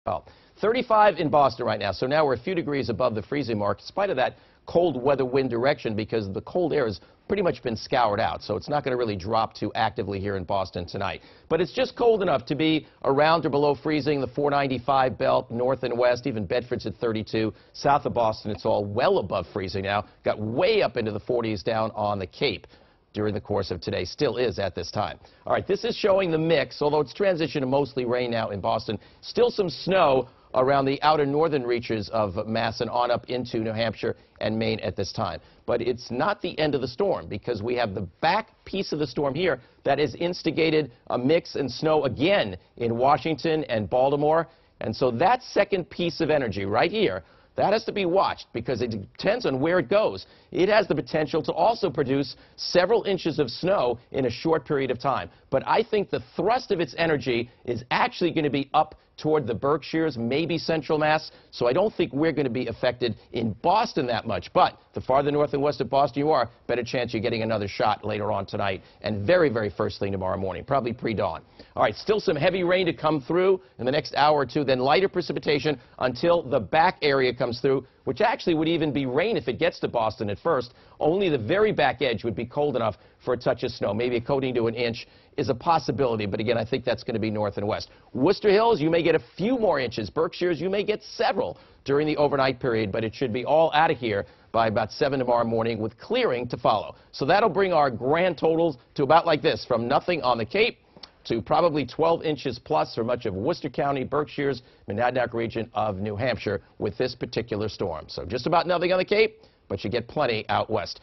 Well, 35 in Boston right now, so now we're a few degrees above the freezing mark, in spite of that cold weather wind direction, because the cold air has pretty much been scoured out, so it's not going to really drop too actively here in Boston tonight. But it's just cold enough to be around or below freezing, the 495 belt, north and west, even Bedford's at 32. South of Boston, it's all well above freezing now. Got way up into the 40s down on the Cape during the course of today, still is at this time. All right, this is showing the mix, although it's transitioned to mostly rain now in Boston. Still some snow around the outer northern reaches of Mass and on up into New Hampshire and Maine at this time. But it's not the end of the storm, because we have the back piece of the storm here that has instigated a mix and snow again in Washington and Baltimore. And so that second piece of energy right here, that has to be watched, because it depends on where it goes. It has the potential to also produce several inches of snow in a short period of time. But I think the thrust of its energy is actually going to be up toward the Berkshires, maybe central Mass, so I don't think we're going to be affected in Boston that much. But the farther north and west of Boston you are, better chance you're getting another shot later on tonight and very, very first thing tomorrow morning, probably pre-dawn. All right, still some heavy rain to come through in the next hour or two, then lighter precipitation until the back area comes through, which actually would even be rain if it gets to Boston at first. Only the very back edge would be cold enough for a touch of snow. Maybe a coating to an inch is a possibility, but again, I think that's going to be north and west. Worcester Hills, you may get a few more inches. Berkshires, you may get several during the overnight period, but it should be all out of here by about 7 tomorrow morning with clearing to follow. So that'll bring our grand totals to about like this, from nothing on the Cape to probably 12 inches plus for much of Worcester County, Berkshires, Monadnock region of New Hampshire with this particular storm. So just about nothing on the Cape, but you get plenty out west.